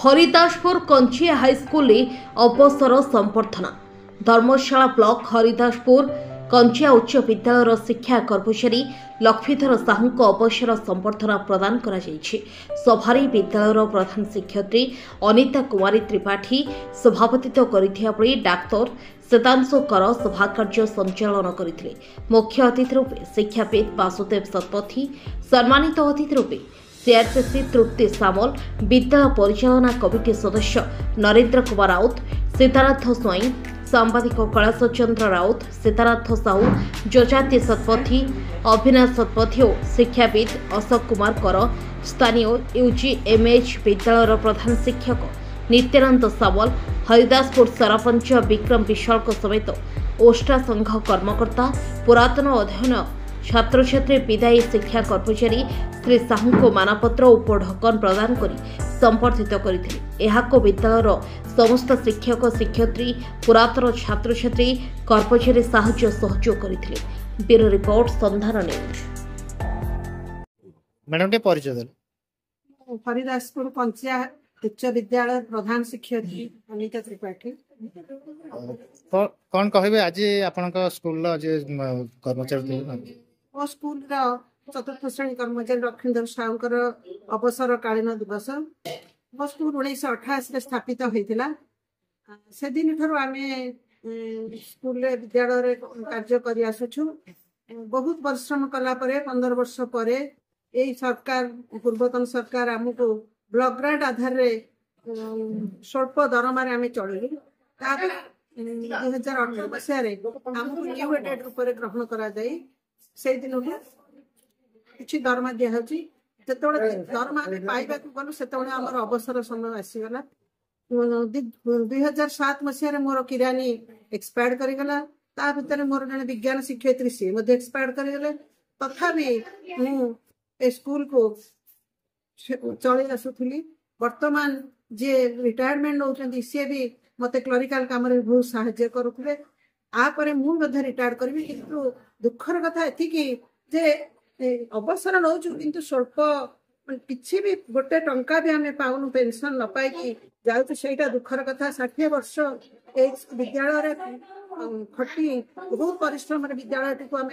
Haridaspur कंचिया high school अवसर संबर्धना धर्मशाला block Haridaspur कंचिया उच्च विद्यालय शिक्षा कर्मचारी लक्ष्मीधर साहू अवसर संबर्धना प्रदान करा सभारे विद्यालय प्रधान शिक्षयित्री अनिता कुमारी त्रिपाठी सभापतित्व करथिया डाक्तर श्वेतांशु कर सभाकार्य संचालन करथिले। मुख्य अतिथि रूपे शिक्षाविद वासुदेव सतपथी, सम्मानित अतिथि रूपे सीआरपीसी तृप्ति सामल, विद्यालय परिचालना कमिटी सदस्य नरेंद्र कुमार राउत, सीतानाथ स्वाई, सांबादिक कैलाश चंद्र राउत, सीतानाथ साहू, जोजाति सतपथी, अभिनाश सतपथी और शिक्षाविद अशोक कुमार कर, स्थानीय यूजीएमएच विद्यालय प्रधान शिक्षक नित्यानंद सावल, हरिदासपुर सरपंच विक्रम विशाल समेत ओष्टा संघ कर्मकर्ता, पुरातन अध्ययन छात्र छात्री, विदायी शिक्षा कर्मचारी श्री साहू को मानपत्र और उपढकन प्रदान कर संबर्धित करथिले। विद्यालय समस्त शिक्षक शिक्षयित्री, पुरातन छात्र छात्री, कर्मचारी साहाय्य सहयोग करथिले। ब्यूरो रिपोर्ट संधान न्यूज। मैडम के परिचय देल। हरिदासपुर कंचिया उच्च विद्यालय प्रधान शिक्षयित्री अनिता त्रिपाठी। कौन कहबे आज आपनका स्कूल आज कर्मचारी ओ स्कूल चतुर्थ श्रेणी कर्मचारी लक्ष्मीधर साहूकर अवसर कालीन दिवस वो स्कूल 1988 स्थापित होता से दिन ठार आम स्कूल विद्यालय कार्य कर आसुछु। बहुत परिश्रम कला 15 वर्ष पर यही सरकार पूर्वतन सरकार आमको ब्लॉक ग्रांट आधार स्वल्प दरमार आम चलू। 2018 मसीह आमको न्यू एडेड रूप में ग्रहण करा से दिन कि दरमा दिखाई जो दरमा पाइबा गलु से अवसर समय आसीगला। 2007 मसीह मोर किरानी एक्सपायर करगला। ता भीतर मोर जन विज्ञान शिक्षयित्री सी एक्सपायर करगले। तथापि मु स्कूल को चली आसुली। वर्तमान जे रिटायरमेंट नौकरी सी भी मत क्लरिकाल कम बहुत साहाय्य करुले। आपर मुझे रिटायर करी किंतु दुखर कथा ये अवसर नौ कि स्वल्प किसी भी गोटे टंका भी आम पाऊनु पेंशन न पाई जाऊँ से दुखर कथा। 60 वर्ष विद्यालय खटी बहुत परिश्रम विद्यालय टी आम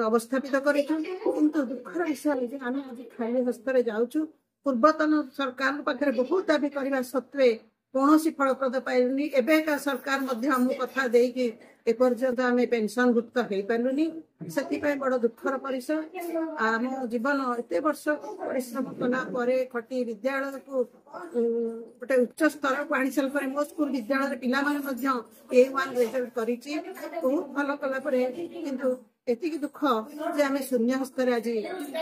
अवस्थापित करूँ किंतु दुखर विषय आम आज खाली हस्तर जाऊँ। पूर्वतन सरकार पाखे बहुत दाबी करने सत्वे कौन फलप्रद पाइलुनि। एबेका सरकार कथा देकी एपर्यंत आम पेंशन भुक्त हो पार्लुनि। से बड़ दुखर परिचय। आम जीवन एत वर्ष परिश्रम कला खटी विद्यालय को गोटे उच्च स्तर को आनी सारे मो स्कूल विद्यालय पिला A1 रिजल्ट कर बहुत भल कला किंतु एति दुख जे आम शून्य हस्तर आज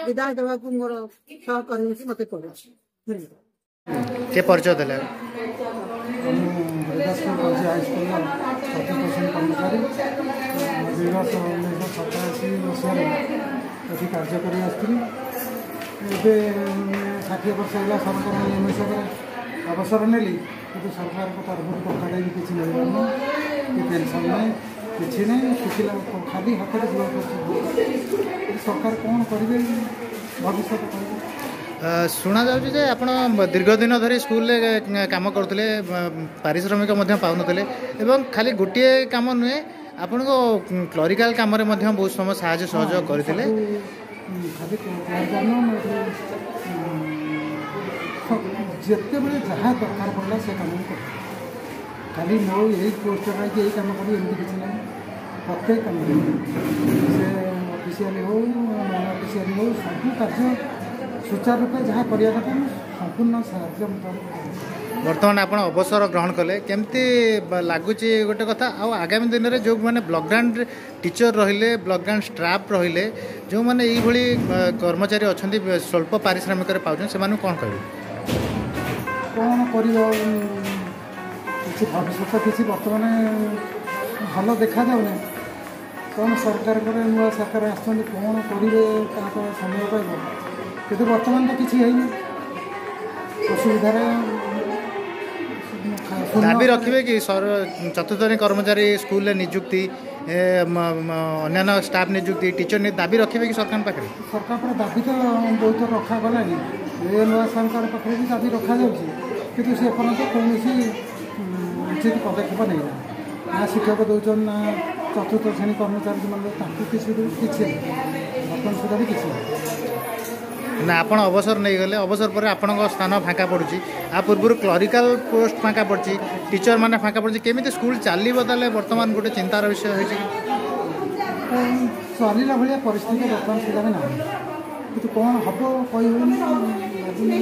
विदाय देवा मोर सहकर्मी मत पड़े। के परिचय देले हरिदासपुर हाईस्कल चतुर्थ श्रेणी कर्मचारी दिवस 1987 मसीह ये कार्य कर 60 वर्ष है सरकार नियम हिसाब से अवसर नेली कि सरकार तरफ टका भी किसी मिलना कि पेनसन नहीं किसी नहीं किसी खाली हाथ में जीवन सरकार कौन करेंगे भविष्य करेंगे। शुणा जाऊँ आप दीर्घ दिन धरी स्कूल काम करते पारिश्रमिक पाऊनते खाली गोटे कम नुहे आपण को क्लरिकाल कम बहुत समय साहय सहयोग करते जिते बड़े जहाँ दरकार पड़ा से कम खाली मो यही पोस्ट यही कम कर किसी ना प्रत्येक कम से ऑफिशियली हो नॉन ऑफिशियली हो सब कार्य सुचारू रूप जहाँ करने संपूर्ण साहय बर्तमान आप अवसर ग्रहण कले केमती लगुच गोटे कथा आगामी दिन में जो मैंने ब्लॉक ग्रांट टीचर रहिले ब्लॉक ग्रांट स्टाफ रहिले जो मैंने ये कर्मचारी अच्छा स्वल्प पारिश्रमिक पाँच से कौन कह कौन कर भविष्य किसी बर्तमान भल देखा जाऊना कौन सरकार नुआ सरकार आसुँच कौन करेंगे समय पाइब किंतु बर्तमान तो किसी है असुविधार दाबी रखिए कि चतुर्थ श्रेणी कर्मचारी स्कूल नियुक्ति अन्य स्टाफ नियुक्ति टीचर दाबी रखिए कि सरकार पाखे सरकार दाबी तो बहुत रखा गलानी नुआ सरकार पाखे भी दाबी रखा जाऊँगी କିନ୍ତୁ ସେ ଏପର୍ଯ୍ୟନ୍ତ କୌଣସି ଉଚିତ ପଦକ୍ଷେପ ନେଇନା ନା ଶିକ୍ଷକ ଦେଉଛନ୍ତି ନା ଚତୁର୍ଥ ଶ୍ରେଣୀ କର୍ମଚାରୀ ଯେଉଁମାନେ ତାଙ୍କୁ କିଛି ବର୍ତ୍ତମାନ ସୁଦ୍ଧା ବି କିଛି ନା ଆପଣ ଅବସର ନେଇଗଲେ ଅବସର ପରେ ଆପଣଙ୍କ ସ୍ଥାନ ଫାଙ୍କା ପଡ଼ୁଛି ଆ ପୂର୍ବରୁ କ୍ଲରିକାଲ ପୋଷ୍ଟ ଫାଙ୍କା ପଡ଼ିଛି ଟିଚର ମାନେ ଫାଙ୍କା ପଡ଼ିଛି କେମିତି ସ୍କୁଲ ଚାଲିବ ତାହେଲେ ବର୍ତ୍ତମାନ ଗୋଟେ ଚିନ୍ତାର ବିଷୟ ହୋଇଛି ଚାଲିଲା ଭଳିଆ ପରିସ୍ଥିତି ବର୍ତ୍ତମାନ ସୁଦ୍ଧା ବି ନାହିଁ କିନ୍ତୁ କ'ଣ ହେବ କହିହେଉନି ଲାଗୁନି